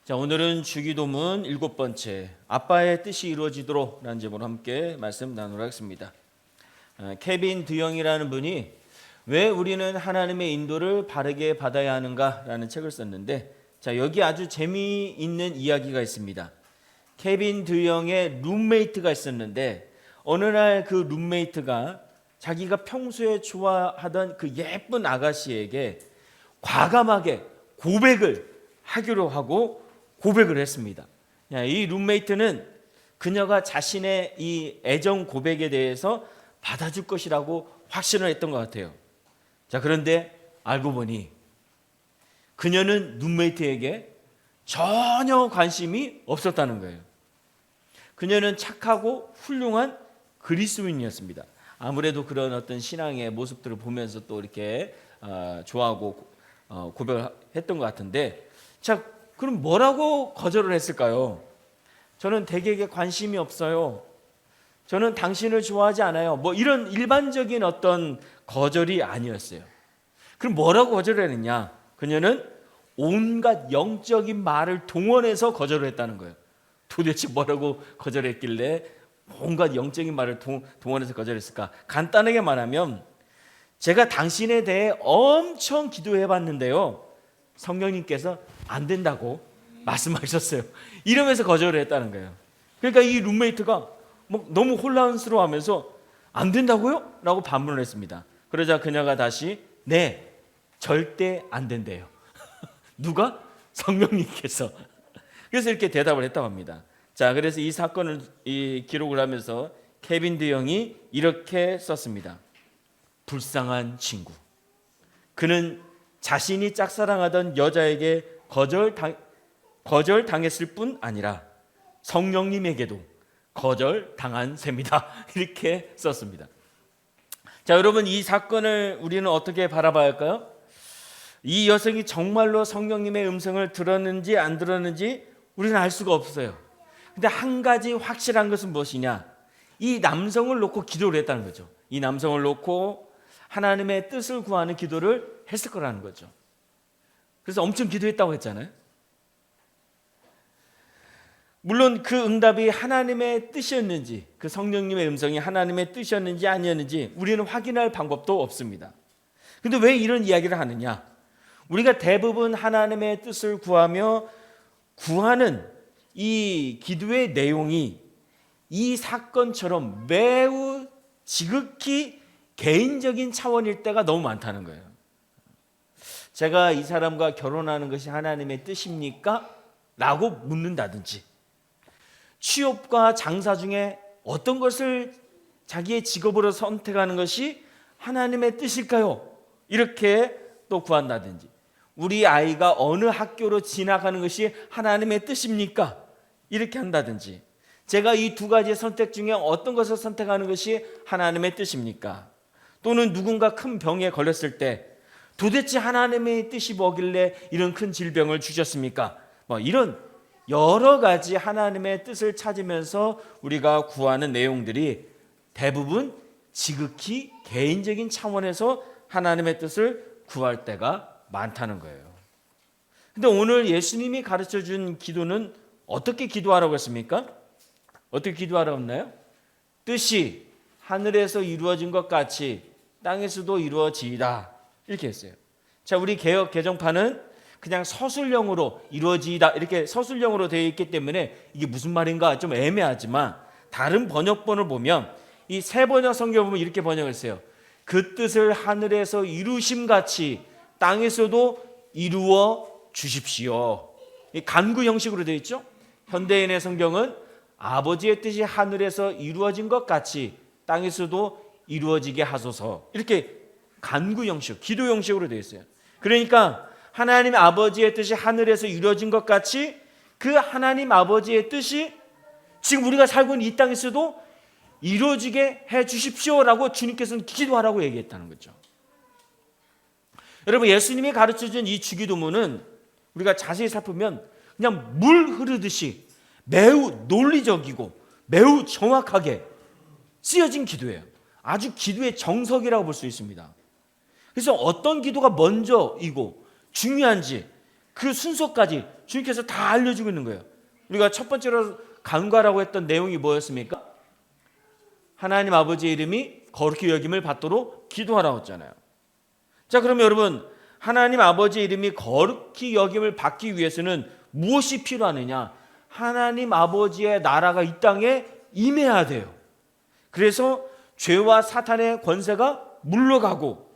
자, 오늘은 주기도문 7번째 아빠의 뜻이 이루어지도록 라는 제목으로 함께 말씀 나누도록 하겠습니다. 케빈 드영이라는 분이 왜 우리는 하나님의 인도를 바르게 받아야 하는가 라는 책을 썼는데, 자, 여기 아주 재미있는 이야기가 있습니다. 케빈 드영의 룸메이트가 있었는데 어느 날 그 룸메이트가 자기가 평소에 좋아하던 그 예쁜 아가씨에게 과감하게 고백을 하기로 하고 고백을 했습니다. 이 룸메이트는 그녀가 자신의 이 애정 고백에 대해서 받아줄 것이라고 확신을 했던 것 같아요. 자, 그런데 알고 보니 그녀는 룸메이트에게 전혀 관심이 없었다는 거예요. 그녀는 착하고 훌륭한 그리스도인이었습니다. 아무래도 그런 어떤 신앙의 모습들을 보면서 또 이렇게 좋아하고 고백을 했던 것 같은데, 자, 그럼 뭐라고 거절을 했을까요? 저는 대개에게 관심이 없어요. 저는 당신을 좋아하지 않아요. 뭐 이런 일반적인 어떤 거절이 아니었어요. 그럼 뭐라고 거절을 했느냐? 그녀는 온갖 영적인 말을 동원해서 거절을 했다는 거예요. 도대체 뭐라고 거절했길래 온갖 영적인 말을 동원해서 거절했을까? 간단하게 말하면, 제가 당신에 대해 엄청 기도해 봤는데요, 성령님께서 안 된다고 말씀하셨어요. 이러면서 거절을 했다는 거예요. 그러니까 이 룸메이트가 너무 혼란스러워하면서 안 된다고요? 라고 반문을 했습니다. 그러자 그녀가 다시 네, 절대 안 된대요. 누가? 성령님께서. 그래서 이렇게 대답을 했다고 합니다. 자, 그래서 이 사건을 기록을 하면서 케빈 드영이 이렇게 썼습니다. 불쌍한 친구. 그는 자신이 짝사랑하던 여자에게 거절당했을 뿐 아니라 성령님에게도 거절당한 셈이다. 이렇게 썼습니다. 자, 여러분, 이 사건을 우리는 어떻게 바라봐야 할까요? 이 여성이 정말로 성령님의 음성을 들었는지 안 들었는지 우리는 알 수가 없어요. 근데 한 가지 확실한 것은 무엇이냐? 이 남성을 놓고 기도를 했다는 거죠. 이 남성을 놓고 하나님의 뜻을 구하는 기도를 했을 거라는 거죠. 그래서 엄청 기도했다고 했잖아요. 물론 그 응답이 하나님의 뜻이었는지, 그 성령님의 음성이 하나님의 뜻이었는지 아니었는지 우리는 확인할 방법도 없습니다. 근데 왜 이런 이야기를 하느냐? 우리가 대부분 하나님의 뜻을 구하며 구하는 이 기도의 내용이 이 사건처럼 매우 지극히 개인적인 차원일 때가 너무 많다는 거예요. 제가 이 사람과 결혼하는 것이 하나님의 뜻입니까? 라고 묻는다든지, 취업과 장사 중에 어떤 것을 자기의 직업으로 선택하는 것이 하나님의 뜻일까요? 이렇게 또 구한다든지, 우리 아이가 어느 학교로 진학하는 것이 하나님의 뜻입니까? 이렇게 한다든지, 제가 이 두 가지의 선택 중에 어떤 것을 선택하는 것이 하나님의 뜻입니까? 또는 누군가 큰 병에 걸렸을 때 도대체 하나님의 뜻이 뭐길래 이런 큰 질병을 주셨습니까? 이런 여러 가지 하나님의 뜻을 찾으면서 우리가 구하는 내용들이 대부분 지극히 개인적인 차원에서 하나님의 뜻을 구할 때가 많다는 거예요. 근데 오늘 예수님이 가르쳐 준 기도는 어떻게 기도하라고 했습니까? 어떻게 기도하라고 했나요? 뜻이 하늘에서 이루어진 것 같이 땅에서도 이루어지이다. 이렇게 했어요. 자, 우리 개역 개정판은 그냥 서술형으로 이루어지이다 이렇게 서술형으로 되어 있기 때문에 이게 무슨 말인가 좀 애매하지만, 다른 번역본을 보면 이 새 번역 성경 보면 이렇게 번역했어요. 그 뜻을 하늘에서 이루심 같이 땅에서도 이루어 주십시오. 이 간구 형식으로 되어 있죠. 현대인의 성경은 아버지의 뜻이 하늘에서 이루어진 것 같이 땅에서도 이루어지게 하소서, 이렇게 간구 형식, 기도 형식으로 되어 있어요. 그러니까 하나님 아버지의 뜻이 하늘에서 이루어진 것 같이 그 하나님 아버지의 뜻이 지금 우리가 살고 있는 이 땅에서도 이루어지게 해 주십시오라고 주님께서는 기도하라고 얘기했다는 거죠. 여러분, 예수님이 가르쳐준 이 주기도문은 우리가 자세히 살피면 그냥 물 흐르듯이 매우 논리적이고 매우 정확하게 쓰여진 기도예요. 아주 기도의 정석이라고 볼 수 있습니다. 그래서 어떤 기도가 먼저이고 중요한지 그 순서까지 주님께서 다 알려주고 있는 거예요. 우리가 첫 번째로 간구하라고 했던 내용이 뭐였습니까? 하나님 아버지의 이름이 거룩히 여김을 받도록 기도하라고 했잖아요. 자, 그러면 여러분, 하나님 아버지의 이름이 거룩히 여김을 받기 위해서는 무엇이 필요하느냐? 하나님 아버지의 나라가 이 땅에 임해야 돼요. 그래서 죄와 사탄의 권세가 물러가고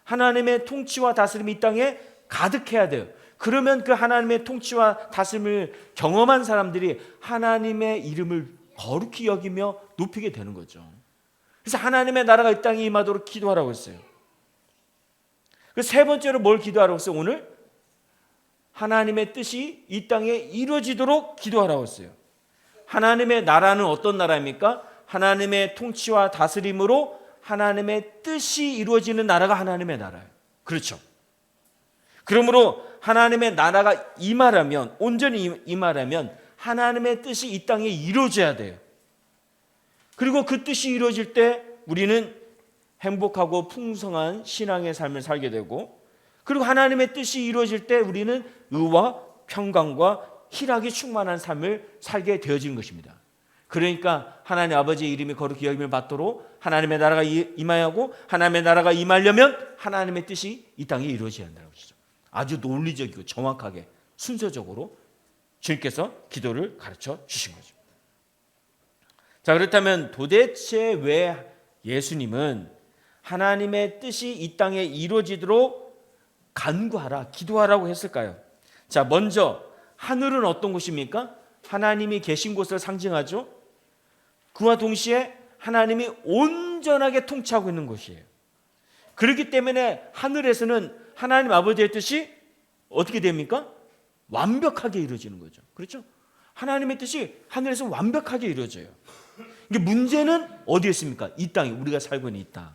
하나님의 통치와 다스림이 이 땅에 가득해야 돼요. 그러면 그 하나님의 통치와 다스림을 경험한 사람들이 하나님의 이름을 거룩히 여기며 높이게 되는 거죠. 그래서 하나님의 나라가 이 땅에 임하도록 기도하라고 했어요. 그 세 번째로 뭘 기도하라고 했어요? 오늘 하나님의 뜻이 이 땅에 이루어지도록 기도하라고 했어요. 하나님의 나라는 어떤 나라입니까? 하나님의 통치와 다스림으로 하나님의 뜻이 이루어지는 나라가 하나님의 나라예요. 그렇죠. 그러므로 하나님의 나라가 임하려면, 온전히 임하려면 하나님의 뜻이 이 땅에 이루어져야 돼요. 그리고 그 뜻이 이루어질 때 우리는 행복하고 풍성한 신앙의 삶을 살게 되고, 그리고 하나님의 뜻이 이루어질 때 우리는 의와 평강과 희락이 충만한 삶을 살게 되어진 것입니다. 그러니까 하나님 아버지의 이름이 거룩히 여김을 받도록 하나님의 나라가 임하고, 하나님의 나라가 임하려면 하나님의 뜻이 이 땅에 이루어져야 한다는 것이죠. 아주 논리적이고 정확하게 순서적으로 주님께서 기도를 가르쳐 주신 거죠. 자, 그렇다면 도대체 왜 예수님은 하나님의 뜻이 이 땅에 이루어지도록 간구하라, 기도하라고 했을까요? 자, 먼저 하늘은 어떤 곳입니까? 하나님이 계신 곳을 상징하죠. 그와 동시에 하나님이 온전하게 통치하고 있는 곳이에요. 그렇기 때문에 하늘에서는 하나님 아버지의 뜻이 어떻게 됩니까? 완벽하게 이루어지는 거죠. 그렇죠? 하나님의 뜻이 하늘에서 완벽하게 이루어져요. 이게 문제는 어디에 있습니까? 이 땅에, 우리가 살고 있는 이 땅.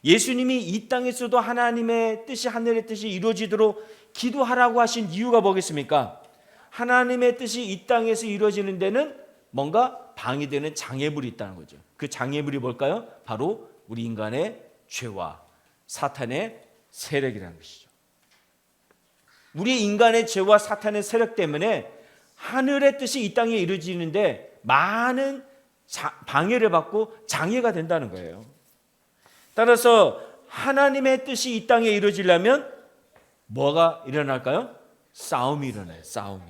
예수님이 이 땅에서도 하나님의 뜻이, 하늘의 뜻이 이루어지도록 기도하라고 하신 이유가 뭐겠습니까? 하나님의 뜻이 이 땅에서 이루어지는 데는 뭔가 방해되는 장애물이 있다는 거죠. 그 장애물이 뭘까요? 바로 우리 인간의 죄와 사탄의 세력이라는 것이죠. 우리 인간의 죄와 사탄의 세력 때문에 하늘의 뜻이 이 땅에 이루어지는데 많은 방해를 받고 장애가 된다는 거예요. 따라서 하나님의 뜻이 이 땅에 이루어지려면 뭐가 일어날까요? 싸움이 일어나요. 싸움이.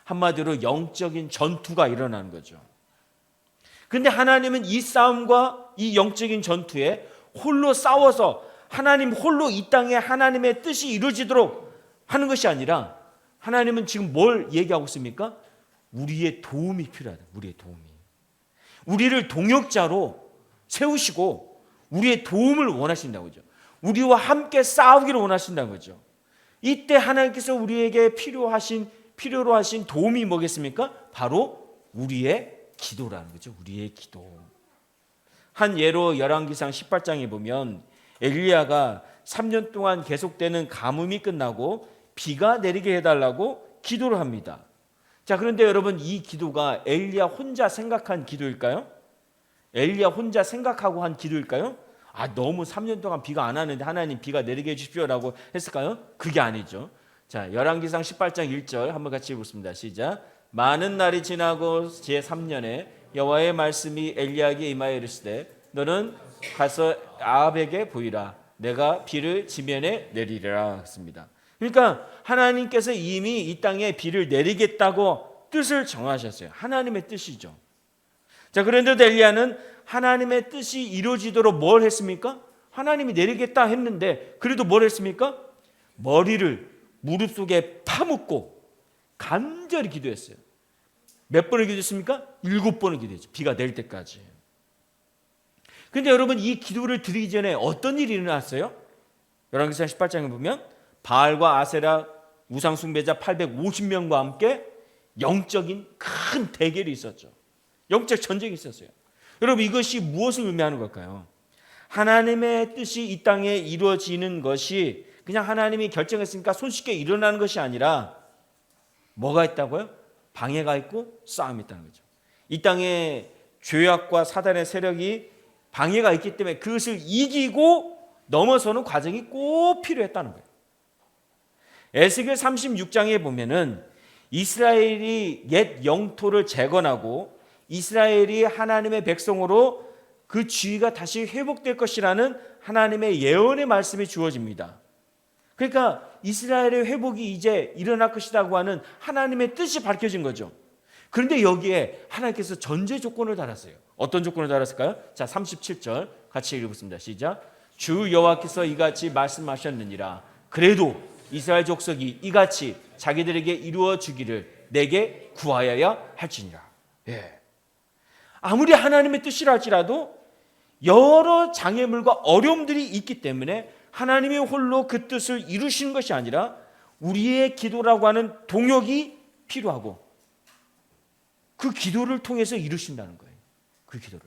한마디로 영적인 전투가 일어나는 거죠. 그런데 하나님은 이 싸움과 이 영적인 전투에 홀로 싸워서 하나님 홀로 이 땅에 하나님의 뜻이 이루어지도록 하는 것이 아니라, 하나님은 지금 뭘 얘기하고 있습니까? 우리의 도움이 필요하다. 우리의 도움이. 우리를 동역자로 세우시고 우리의 도움을 원하신다는 거죠. 우리와 함께 싸우기를 원하신다는 거죠. 이때 하나님께서 우리에게 필요로 하신 도움이 뭐겠습니까? 바로 우리의 기도라는 거죠. 우리의 기도. 한 예로 열왕기상 18장에 보면 엘리야가 3년 동안 계속되는 가뭄이 끝나고 비가 내리게 해달라고 기도를 합니다. 자, 그런데 여러분, 이 기도가 엘리야 혼자 생각한 기도일까요? 엘리야 혼자 생각하고 한 기도일까요? 너무 3년 동안 비가 안 하는데 하나님 비가 내리게 해주십시오라고 했을까요? 그게 아니죠. 자, 열왕기상 18장 1절 한번 같이 읽겠습니다. 시작. 많은 날이 지나고 제3년에 여호와의 말씀이 엘리야에게 임하여 이르시되 너는 가서 아합에게 보이라. 내가 비를 지면에 내리리라 했습니다. 그러니까 하나님께서 이미 이 땅에 비를 내리겠다고 뜻을 정하셨어요. 하나님의 뜻이죠. 자, 그런데도 엘리야는 하나님의 뜻이 이루어지도록 뭘 했습니까? 하나님이 내리겠다 했는데 그래도 뭘 했습니까? 머리를 무릎 속에 파묻고 간절히 기도했어요. 몇 번을 기도했습니까? 7번을 기도했죠. 비가 내릴 때까지. 그런데 여러분, 이 기도를 드리기 전에 어떤 일이 일어났어요? 열왕기상 18장에 보면 바알과 아세라 우상 숭배자 850명과 함께 영적인 큰 대결이 있었죠. 영적 전쟁이 있었어요. 여러분, 이것이 무엇을 의미하는 걸까요? 하나님의 뜻이 이 땅에 이루어지는 것이 그냥 하나님이 결정했으니까 손쉽게 일어나는 것이 아니라 뭐가 있다고요? 방해가 있고 싸움이 있다는 거죠. 이 땅에 죄악과 사단의 세력이 방해가 있기 때문에 그것을 이기고 넘어서는 과정이 꼭 필요했다는 거예요. 에스겔 36장에 보면은 이스라엘이 옛 영토를 재건하고 이스라엘이 하나님의 백성으로 그 지위가 다시 회복될 것이라는 하나님의 예언의 말씀이 주어집니다. 그러니까 이스라엘의 회복이 이제 일어날 것이라고 하는 하나님의 뜻이 밝혀진 거죠. 그런데 여기에 하나님께서 전제 조건을 달았어요. 어떤 조건을 달았을까요? 자, 37절 같이 읽어보겠습니다. 시작. 주 여호와께서 이같이 말씀하셨느니라. 그래도 이스라엘 족속이 이같이 자기들에게 이루어 주기를 내게 구하여야 할지니라. 예. 아무리 하나님의 뜻이라 할지라도 여러 장애물과 어려움들이 있기 때문에 하나님이 홀로 그 뜻을 이루시는 것이 아니라 우리의 기도라고 하는 동역이 필요하고 그 기도를 통해서 이루신다는 거예요. 그 기도를.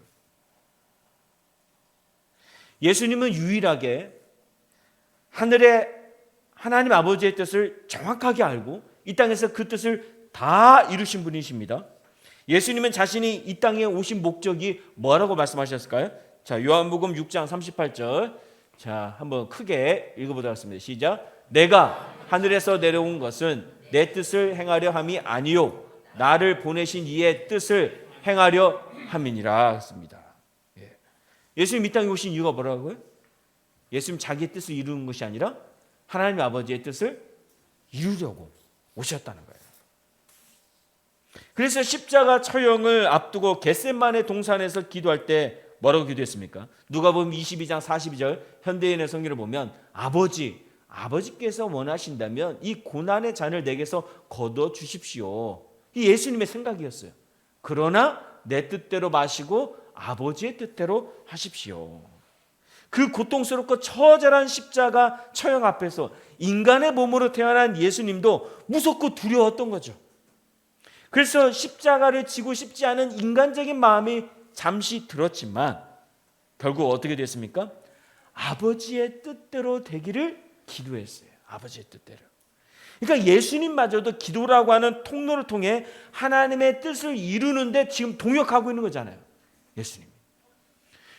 예수님은 유일하게 하늘의 하나님 아버지의 뜻을 정확하게 알고 이 땅에서 그 뜻을 다 이루신 분이십니다. 예수님은 자신이 이 땅에 오신 목적이 뭐라고 말씀하셨을까요? 자, 요한복음 6장 38절. 자, 한번 크게 읽어보도록 하겠습니다. 시작. 내가 하늘에서 내려온 것은 내 뜻을 행하려 함이 아니요 나를 보내신 이의 뜻을 행하려 함이니라 했습니다. 예. 예수님 이 땅에 오신 이유가 뭐라고요? 예수님 자기의 뜻을 이루는 것이 아니라 하나님 아버지의 뜻을 이루려고 오셨다는 거예요. 그래서 십자가 처형을 앞두고 겟세마네 동산에서 기도할 때 뭐라고 기도했습니까? 누가복음 22장 42절 현대인의 성경을 보면 아버지께서 원하신다면 이 고난의 잔을 내게서 거둬 주십시오. 이 예수님의 생각이었어요. 그러나 내 뜻대로 마시고 아버지의 뜻대로 하십시오. 그 고통스럽고 처절한 십자가 처형 앞에서 인간의 몸으로 태어난 예수님도 무섭고 두려웠던 거죠. 그래서 십자가를 지고 싶지 않은 인간적인 마음이 잠시 들었지만 결국 어떻게 됐습니까? 아버지의 뜻대로 되기를 기도했어요. 아버지의 뜻대로. 그러니까 예수님마저도 기도라고 하는 통로를 통해 하나님의 뜻을 이루는데 지금 동역하고 있는 거잖아요.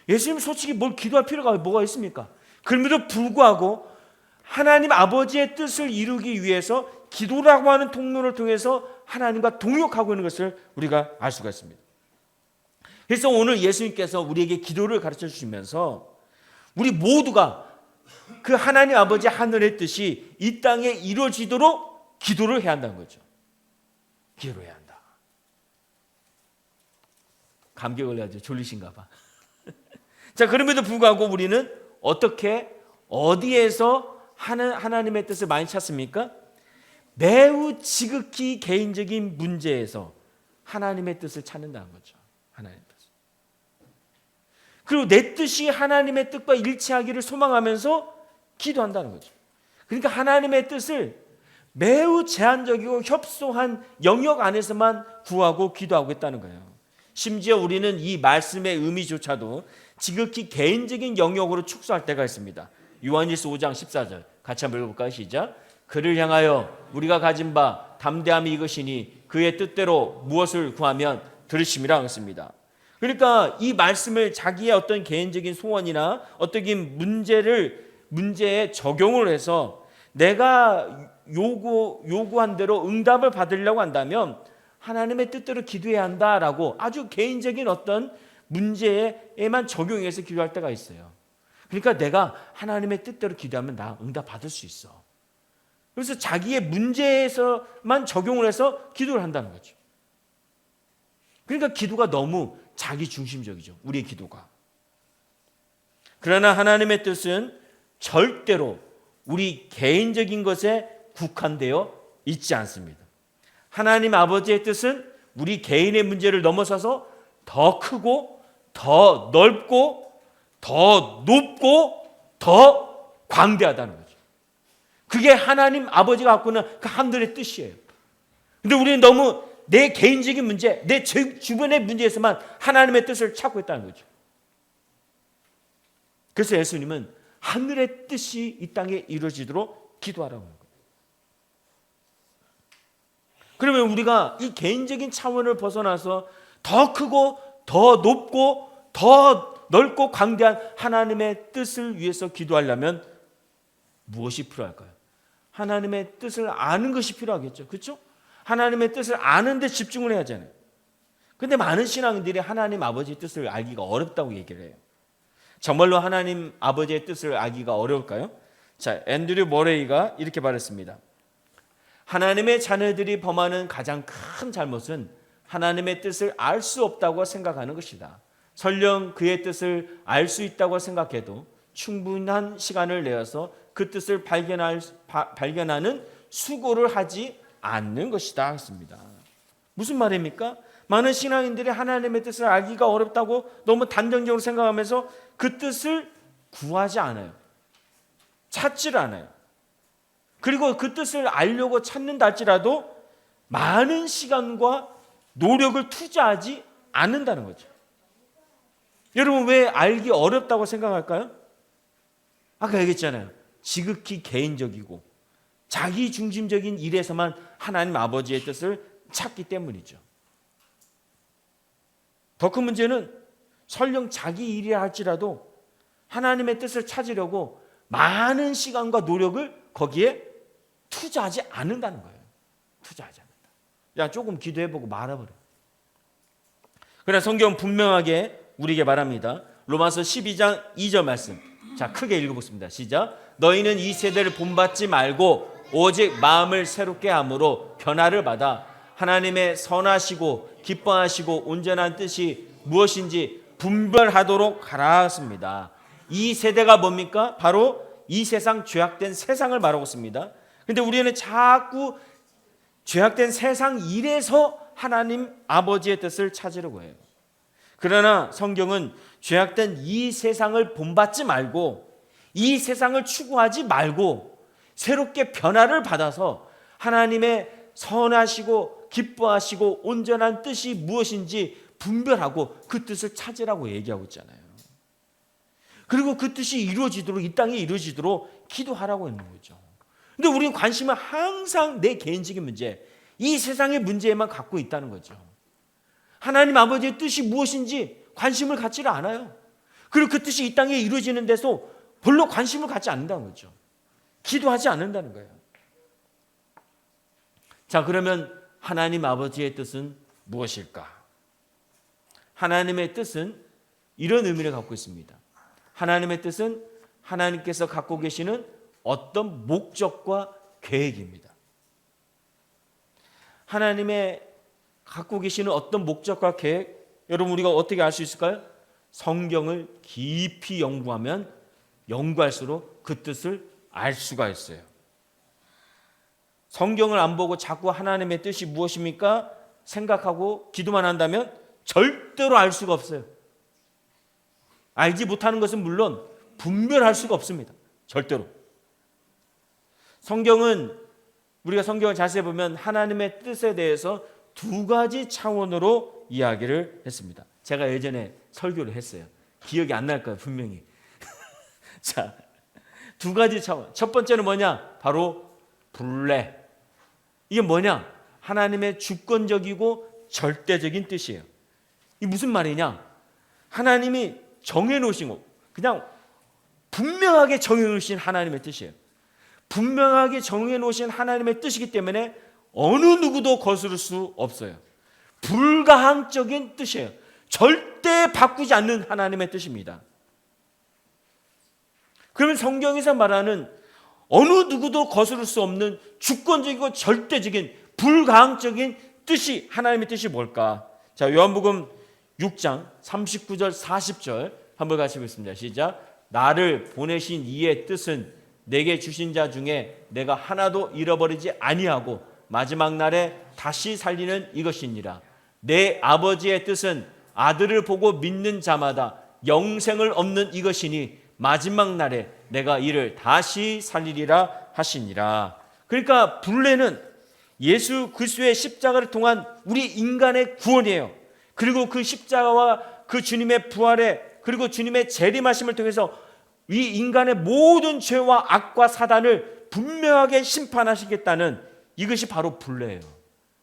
예수님 솔직히 뭘 기도할 필요가 뭐가 있습니까? 그럼에도 불구하고 하나님 아버지의 뜻을 이루기 위해서 기도라고 하는 통로를 통해서 하나님과 동역하고 있는 것을 우리가 알 수가 있습니다. 그래서 오늘 예수님께서 우리에게 기도를 가르쳐 주시면서 우리 모두가 그 하나님 아버지 하늘의 뜻이 이 땅에 이루어지도록 기도를 해야 한다는 거죠. 기도를 해야 한다. 감기 걸려가지고 졸리신가 봐. 자, 그럼에도 불구하고 우리는 어디에서 하나님의 뜻을 많이 찾습니까? 매우 지극히 개인적인 문제에서 하나님의 뜻을 찾는다는 거죠. 하나님의 뜻. 그리고 내 뜻이 하나님의 뜻과 일치하기를 소망하면서 기도한다는 거죠. 그러니까 하나님의 뜻을 매우 제한적이고 협소한 영역 안에서만 구하고 기도하고 있다는 거예요. 심지어 우리는 이 말씀의 의미조차도 지극히 개인적인 영역으로 축소할 때가 있습니다. 요한일서 5장 14절 같이 한번 읽어볼까요? 시작. 그를 향하여 우리가 가진 바 담대함이 이것이니 그의 뜻대로 무엇을 구하면 들으심이라 했습니다. 그러니까 이 말씀을 자기의 어떤 개인적인 소원이나 어떤 문제에 적용을 해서 내가 요구한 대로 응답을 받으려고 한다면 하나님의 뜻대로 기도해야 한다라고 아주 개인적인 어떤 문제에만 적용해서 기도할 때가 있어요. 그러니까 내가 하나님의 뜻대로 기도하면 나 응답 받을 수 있어. 그래서 자기의 문제에서만 적용을 해서 기도를 한다는 거죠. 그러니까 기도가 너무 자기 중심적이죠. 우리의 기도가. 그러나 하나님의 뜻은 절대로 우리 개인적인 것에 국한되어 있지 않습니다. 하나님 아버지의 뜻은 우리 개인의 문제를 넘어서서 더 크고 더 넓고 더 높고 더 광대하다는 거죠. 그게 하나님 아버지가 갖고 있는 그 하늘의 뜻이에요. 근데 우리는 너무 내 개인적인 문제, 내 주변의 문제에서만 하나님의 뜻을 찾고 있다는 거죠. 그래서 예수님은 하늘의 뜻이 이 땅에 이루어지도록 기도하라고 하는 거예요. 그러면 우리가 이 개인적인 차원을 벗어나서 더 크고 더 높고 더 넓고 광대한 하나님의 뜻을 위해서 기도하려면 무엇이 필요할까요? 하나님의 뜻을 아는 것이 필요하겠죠. 그렇죠? 하나님의 뜻을 아는 데 집중을 해야 하잖아요. 근데 많은 신앙인들이 하나님 아버지의 뜻을 알기가 어렵다고 얘기를 해요. 정말로 하나님 아버지의 뜻을 알기가 어려울까요? 자, 앤드류 머레이가 이렇게 말했습니다. 하나님의 자녀들이 범하는 가장 큰 잘못은 하나님의 뜻을 알 수 없다고 생각하는 것이다. 설령 그의 뜻을 알 수 있다고 생각해도 충분한 시간을 내어서 그 뜻을 발견하는 수고를 하지 않는 것이다 했습니다. 무슨 말입니까? 많은 신앙인들이 하나님의 뜻을 알기가 어렵다고 너무 단정적으로 생각하면서 그 뜻을 구하지 않아요. 찾지를 않아요. 그리고 그 뜻을 알려고 찾는다 할지라도 많은 시간과 노력을 투자하지 않는다는 거죠. 여러분, 왜 알기 어렵다고 생각할까요? 아까 얘기했잖아요. 지극히 개인적이고 자기 중심적인 일에서만 하나님 아버지의 뜻을 찾기 때문이죠. 더 큰 문제는 설령 자기 일이라 할지라도 하나님의 뜻을 찾으려고 많은 시간과 노력을 거기에 투자하지 않는다는 거예요. 투자하지 않는다. 야, 조금 기도해보고 말아버려. 그러나 성경은 분명하게 우리에게 말합니다. 로마서 12장 2절 말씀. 자, 크게 읽어보겠습니다. 시작. 너희는 이 세대를 본받지 말고 오직 마음을 새롭게 함으로 변화를 받아 하나님의 선하시고 기뻐하시고 온전한 뜻이 무엇인지 분별하도록 하라 했습니다. 이 세대가 뭡니까? 바로 이 세상, 죄악된 세상을 말하고 있습니다. 근데 우리는 자꾸 죄악된 세상 일에서 하나님 아버지의 뜻을 찾으려고 해요. 그러나 성경은 죄악된 이 세상을 본받지 말고 이 세상을 추구하지 말고 새롭게 변화를 받아서 하나님의 선하시고 기뻐하시고 온전한 뜻이 무엇인지 분별하고 그 뜻을 찾으라고 얘기하고 있잖아요. 그리고 그 뜻이 이루어지도록, 이 땅에 이루어지도록 기도하라고 했는 거죠. 근데 우리는 관심은 항상 내 개인적인 문제, 이 세상의 문제에만 갖고 있다는 거죠. 하나님 아버지의 뜻이 무엇인지 관심을 갖지를 않아요. 그리고 그 뜻이 이 땅에 이루어지는 데서 별로 관심을 갖지 않는다는 거죠. 기도하지 않는다는 거예요. 자, 그러면 하나님 아버지의 뜻은 무엇일까? 하나님의 뜻은 이런 의미를 갖고 있습니다. 하나님의 뜻은 하나님께서 갖고 계시는 어떤 목적과 계획입니다. 하나님의 갖고 계시는 어떤 목적과 계획, 여러분 우리가 어떻게 알 수 있을까요? 성경을 깊이 연구하면 연구할수록 그 뜻을 알 수가 있어요. 성경을 안 보고 자꾸 하나님의 뜻이 무엇입니까? 생각하고 기도만 한다면 절대로 알 수가 없어요. 알지 못하는 것은 물론 분별할 수가 없습니다. 절대로. 성경은, 우리가 성경을 자세히 보면 하나님의 뜻에 대해서 두 가지 차원으로 이야기를 했습니다. 제가 예전에 설교를 했어요. 기억이 안 날 거예요, 분명히. 자, 두 가지 차원. 첫 번째는 뭐냐? 바로 분례. 이게 뭐냐? 하나님의 주권적이고 절대적인 뜻이에요. 이게 무슨 말이냐? 하나님이 정해놓으신 거, 그냥 분명하게 정해놓으신 하나님의 뜻이에요. 분명하게 정해놓으신 하나님의 뜻이기 때문에 어느 누구도 거스를 수 없어요. 불가항적인 뜻이에요. 절대 바꾸지 않는 하나님의 뜻입니다. 그러면 성경에서 말하는 어느 누구도 거스를 수 없는 주권적이고 절대적인 불가항적인 뜻이, 하나님의 뜻이 뭘까? 자, 요한복음 6장 39절 40절 한번 같이 읽겠습니다. 시작. 나를 보내신 이의 뜻은 내게 주신 자 중에 내가 하나도 잃어버리지 아니하고 마지막 날에 다시 살리는 이것이니라. 내 아버지의 뜻은 아들을 보고 믿는 자마다 영생을 얻는 이것이니 마지막 날에 내가 이를 다시 살리리라 하시니라. 그러니까 분례는 예수 그리스도의 십자가를 통한 우리 인간의 구원이에요. 그리고 그 십자가와 그 주님의 부활에, 그리고 주님의 재림하심을 통해서 이 인간의 모든 죄와 악과 사단을 분명하게 심판하시겠다는, 이것이 바로 분례예요.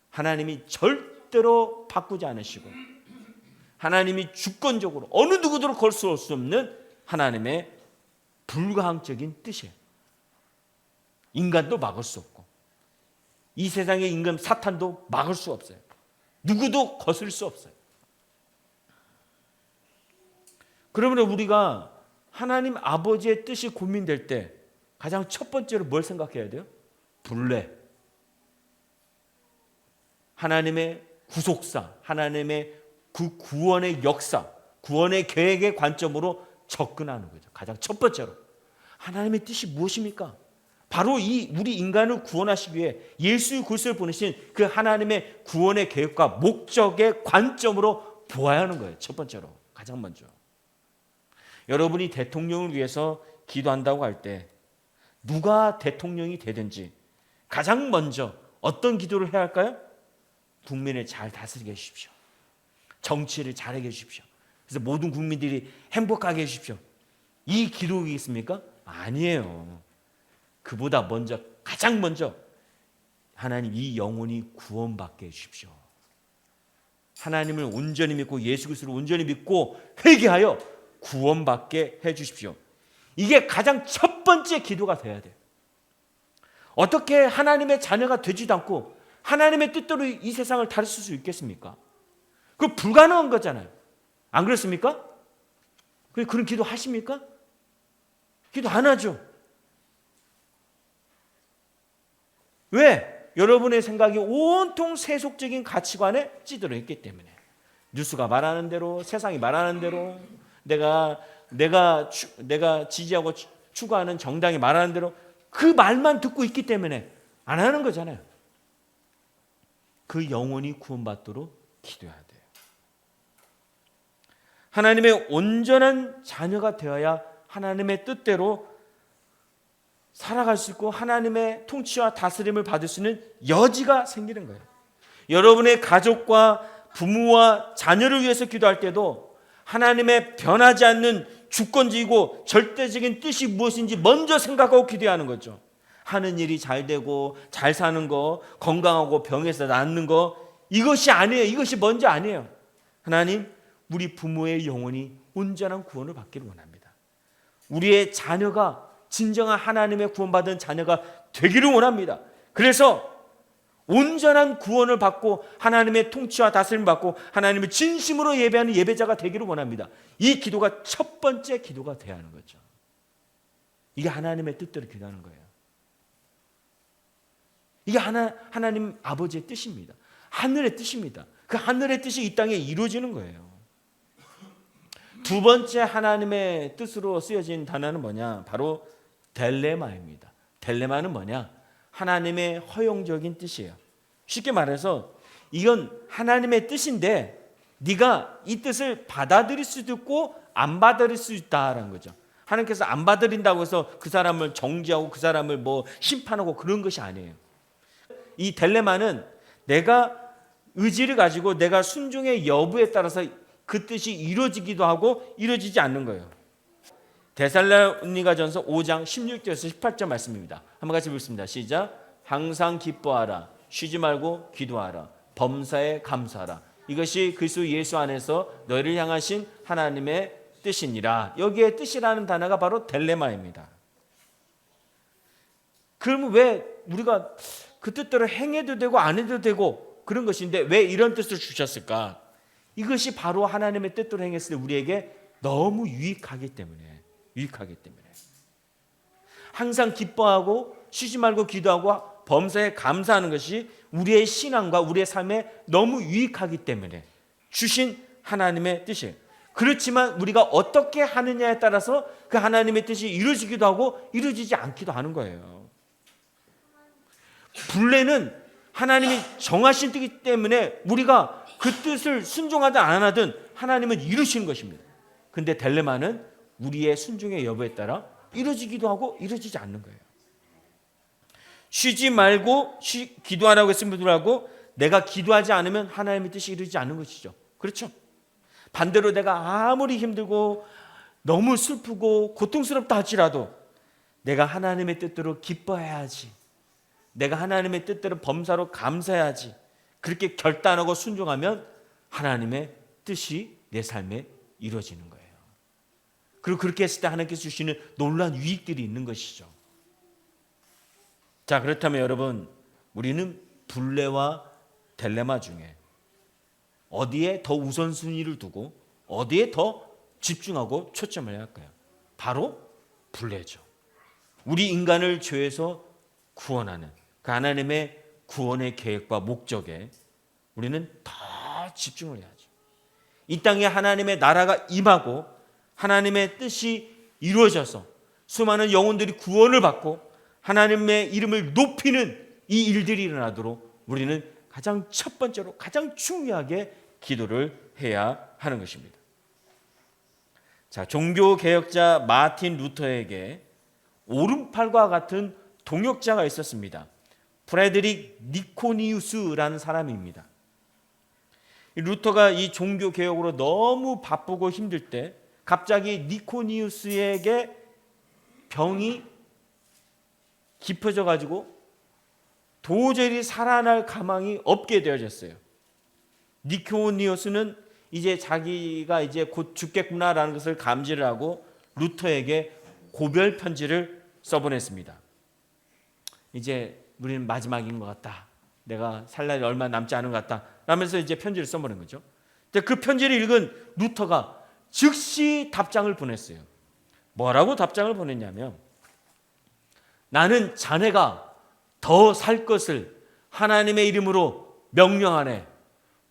하나님이 절대로 바꾸지 않으시고 하나님이 주권적으로 어느 누구도 걸 수 없는 하나님의 불가항적인 뜻이에요. 인간도 막을 수 없고 이 세상의 임금 사탄도 막을 수 없어요. 누구도 거슬 수 없어요. 그러면 우리가 하나님 아버지의 뜻이 고민될 때 가장 첫 번째로 뭘 생각해야 돼요? 분례. 하나님의 구속사, 하나님의 그 구원의 역사, 구원의 계획의 관점으로 접근하는 거죠. 가장 첫 번째로. 하나님의 뜻이 무엇입니까? 바로 우리 인간을 구원하시기 위해 예수 그리스도를 보내신 그 하나님의 구원의 계획과 목적의 관점으로 보아야 하는 거예요. 첫 번째로. 가장 먼저. 여러분이 대통령을 위해서 기도한다고 할 때 누가 대통령이 되든지 가장 먼저 어떤 기도를 해야 할까요? 국민을 잘 다스리게 해주십시오. 정치를 잘하게 해주십시오. 그래서 모든 국민들이 행복하게 해주십시오. 이 기도이겠습니까? 아니에요. 그보다 먼저, 가장 먼저 하나님 이 영혼이 구원받게 해주십시오. 하나님을 온전히 믿고 예수 그리스도를 온전히 믿고 회개하여 구원받게 해주십시오. 이게 가장 첫 번째 기도가 돼야 돼요. 어떻게 하나님의 자녀가 되지도 않고 하나님의 뜻대로 이 세상을 다스릴 수 있겠습니까? 그거 불가능한 거잖아요. 안 그렇습니까? 그런 기도 하십니까? 기도 안 하죠. 왜? 여러분의 생각이 온통 세속적인 가치관에 찌들어 있기 때문에. 뉴스가 말하는 대로, 세상이 말하는 대로, 내가 지지하고 추구하는 정당이 말하는 대로 그 말만 듣고 있기 때문에 안 하는 거잖아요. 그 영혼이 구원받도록 기도해야 돼요. 하나님의 온전한 자녀가 되어야 하나님의 뜻대로 살아갈 수 있고 하나님의 통치와 다스림을 받을 수 있는 여지가 생기는 거예요. 여러분의 가족과 부모와 자녀를 위해서 기도할 때도 하나님의 변하지 않는 주권적이고 절대적인 뜻이 무엇인지 먼저 생각하고 기도하는 거죠. 하는 일이 잘 되고 잘 사는 거, 건강하고 병에서 낫는 거, 이것이 아니에요. 이것이 먼저 아니에요. 하나님, 우리 부모의 영혼이 온전한 구원을 받기를 원합니다. 우리의 자녀가 진정한 하나님의 구원받은 자녀가 되기를 원합니다. 그래서 온전한 구원을 받고 하나님의 통치와 다스림을 받고 하나님을 진심으로 예배하는 예배자가 되기를 원합니다. 이 기도가 첫 번째 기도가 돼야 하는 거죠. 이게 하나님의 뜻대로 기도하는 거예요. 이게 하나님 아버지의 뜻입니다. 하늘의 뜻입니다. 그 하늘의 뜻이 이 땅에 이루어지는 거예요. 두 번째 하나님의 뜻으로 쓰여진 단어는 뭐냐? 바로 델레마입니다. 델레마는 뭐냐? 하나님의 허용적인 뜻이에요. 쉽게 말해서 이건 하나님의 뜻인데 네가 이 뜻을 받아들일 수도 있고 안 받아들일 수 있다라는 거죠. 하나님께서 안 받아들인다고 해서 그 사람을 정죄하고 그 사람을 심판하고 그런 것이 아니에요. 이 델레마는 내가 의지를 가지고 내가 순종의 여부에 따라서 그 뜻이 이루어지기도 하고 이루어지지 않는 거예요. 데살로니가전서 5장 16절에서 18절 말씀입니다. 한번 같이 읽습니다. 시작. 항상 기뻐하라. 쉬지 말고 기도하라. 범사에 감사하라. 이것이 그리스도 예수 안에서 너희를 향하신 하나님의 뜻이니라. 여기에 뜻이라는 단어가 바로 델레마입니다. 그러면 왜 우리가 그 뜻대로 행해도 되고 안 해도 되고 그런 것인데 왜 이런 뜻을 주셨을까? 이것이 바로 하나님의 뜻대로 행했을 때 우리에게 너무 유익하기 때문에. 항상 기뻐하고 쉬지 말고 기도하고 범사에 감사하는 것이 우리의 신앙과 우리의 삶에 너무 유익하기 때문에 주신 하나님의 뜻이에요. 그렇지만 우리가 어떻게 하느냐에 따라서 그 하나님의 뜻이 이루어지기도 하고 이루어지지 않기도 하는 거예요. 분례는 하나님이 정하신 뜻이기 때문에 우리가 그 뜻을 순종하든 안 하든 하나님은 이루시는 것입니다. 근데 델레마는 우리의 순종의 여부에 따라 이루어지기도 하고 이루어지지 않는 거예요. 쉬지 말고 기도하라고 했음에도 불구하고 내가 기도하지 않으면 하나님의 뜻이 이루어지지 않는 것이죠. 그렇죠? 반대로 내가 아무리 힘들고 너무 슬프고 고통스럽다 할지라도 내가 하나님의 뜻대로 기뻐해야지. 내가 하나님의 뜻대로 범사로 감사해야지. 그렇게 결단하고 순종하면 하나님의 뜻이 내 삶에 이루어지는 거예요. 그리고 그렇게 했을 때 하나님께서 주시는 놀라운 유익들이 있는 것이죠. 자, 그렇다면 여러분, 우리는 블레와 딜레마 중에 어디에 더 우선순위를 두고 어디에 더 집중하고 초점을 해야 할까요? 바로 블레죠. 우리 인간을 죄에서 구원하는 그 하나님의 구원의 계획과 목적에 우리는 더 집중을 해야죠. 이 땅에 하나님의 나라가 임하고 하나님의 뜻이 이루어져서 수많은 영혼들이 구원을 받고 하나님의 이름을 높이는 이 일들이 일어나도록 우리는 가장 첫 번째로 가장 중요하게 기도를 해야 하는 것입니다. 자, 종교개혁자 마틴 루터에게 오른팔과 같은 동역자가 있었습니다. 프레드릭 니코니우스라는 사람입니다. 루터가 이 종교개혁으로 너무 바쁘고 힘들 때 갑자기 니코니우스에게 병이 깊어져 가지고 도저히 살아날 가망이 없게 되어졌어요. 니코니우스는 이제 자기가 이제 곧 죽겠구나라는 것을 감지를 하고 루터에게 고별 편지를 써보냈습니다. 이제 우리는 마지막인 것 같다. 내가 살 날이 얼마 남지 않은 것 같다. 라면서 이제 편지를 써보낸 거죠. 근데 그 편지를 읽은 루터가 즉시 답장을 보냈어요. 뭐라고 답장을 보냈냐면, 나는 자네가 더 살 것을 하나님의 이름으로 명령하네.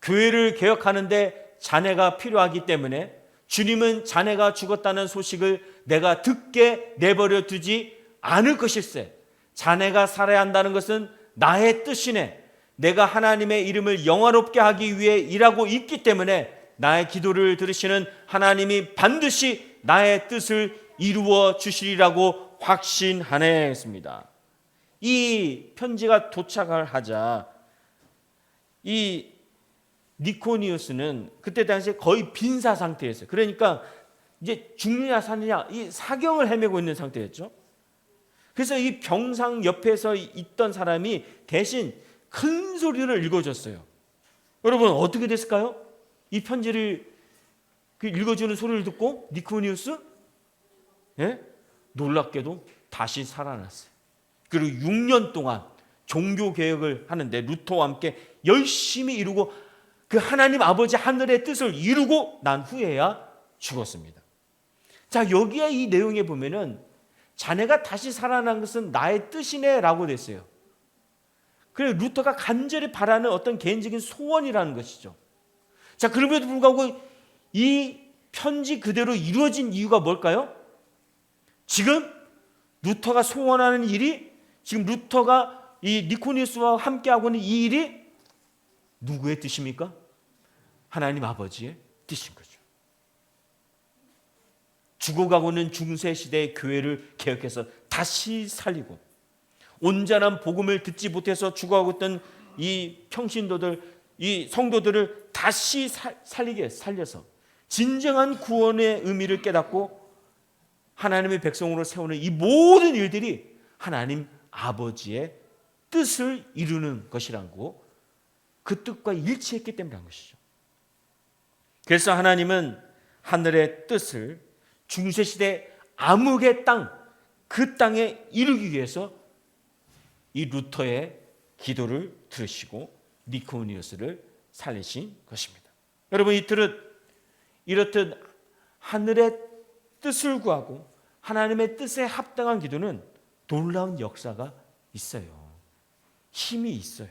교회를 개혁하는데 자네가 필요하기 때문에 주님은 자네가 죽었다는 소식을 내가 듣게 내버려 두지 않을 것일세. 자네가 살아야 한다는 것은 나의 뜻이네. 내가 하나님의 이름을 영화롭게 하기 위해 일하고 있기 때문에 나의 기도를 들으시는 하나님이 반드시 나의 뜻을 이루어 주시리라고 확신하네 했습니다. 이 편지가 도착을 하자 이 니코니우스는 그때 당시에 거의 빈사 상태였어요. 그러니까 이제 죽느냐 사느냐 이 사경을 헤매고 있는 상태였죠. 그래서 이 병상 옆에서 있던 사람이 대신 큰 소리를 읽어줬어요. 여러분 어떻게 됐을까요? 이 편지를 읽어주는 소리를 듣고 니코니우스 놀랍게도 다시 살아났어요. 그리고 6년 동안 종교개혁을 하는데 루터와 함께 열심히 이루고 그 하나님 아버지 하늘의 뜻을 이루고 난 후에야 죽었습니다. 자, 여기에 이 내용에 보면은 자네가 다시 살아난 것은 나의 뜻이네 라고 됐어요. 그래, 루터가 간절히 바라는 어떤 개인적인 소원이라는 것이죠. 자, 그럼에도 불구하고 이 편지 그대로 이루어진 이유가 뭘까요? 지금 루터가 소원하는 일이, 지금 루터가 이 니코니우스와 함께하고 있는 이 일이 누구의 뜻입니까? 하나님 아버지의 뜻인 거죠. 죽어가고 있는 중세 시대의 교회를 개혁해서 다시 살리고, 온전한 복음을 듣지 못해서 죽어가고 있던 이 평신도들, 이 성도들을 다시 살려서 진정한 구원의 의미를 깨닫고 하나님의 백성으로 세우는 이 모든 일들이 하나님 아버지의 뜻을 이루는 것이라고, 그 뜻과 일치했기 때문이라는 것이죠. 그래서 하나님은 하늘의 뜻을 중세시대 암흑의 땅, 그 땅에 이루기 위해서 이 루터의 기도를 들으시고 니코니우스를 살리신 것입니다. 여러분, 이렇듯 하늘의 뜻을 구하고 하나님의 뜻에 합당한 기도는 놀라운 역사가 있어요. 힘이 있어요.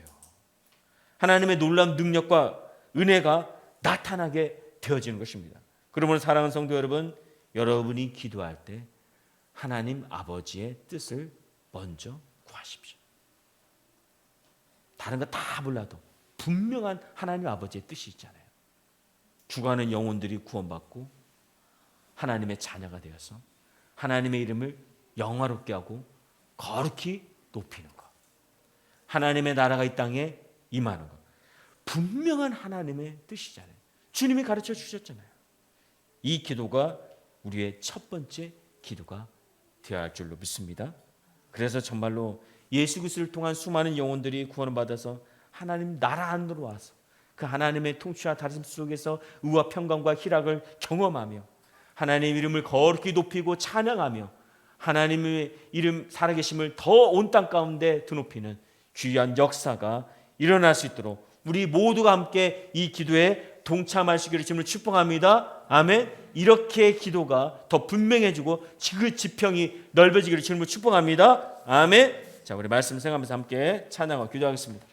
하나님의 놀라운 능력과 은혜가 나타나게 되어지는 것입니다. 그러므로 사랑하는 성도 여러분, 여러분이 기도할 때 하나님 아버지의 뜻을 먼저 구하십시오. 다른 거 다 몰라도 분명한 하나님 아버지의 뜻이 있잖아요. 죽어가는 영혼들이 구원받고 하나님의 자녀가 되어서 하나님의 이름을 영화롭게 하고 거룩히 높이는 것, 하나님의 나라가 이 땅에 임하는 것, 분명한 하나님의 뜻이잖아요. 주님이 가르쳐 주셨잖아요. 이 기도가 우리의 첫 번째 기도가 되어야 할 줄로 믿습니다. 그래서 정말로 예수 그리스도를 통한 수많은 영혼들이 구원을 받아서 하나님 나라 안으로 와서 그 하나님의 통치와 다스림 속에서 의와 평강과 희락을 경험하며 하나님의 이름을 거룩히 높이고 찬양하며 하나님의 이름 살아계심을 더 온 땅 가운데 드높이는 귀한 역사가 일어날 수 있도록 우리 모두가 함께 이 기도에 동참하시기를 주님을 축복합니다. 아멘. 이렇게 기도가 더 분명해지고 그 지평이 넓어지기를 주님을 축복합니다. 아멘. 자, 우리 말씀 생각하면서 함께 찬양하고 기도하겠습니다.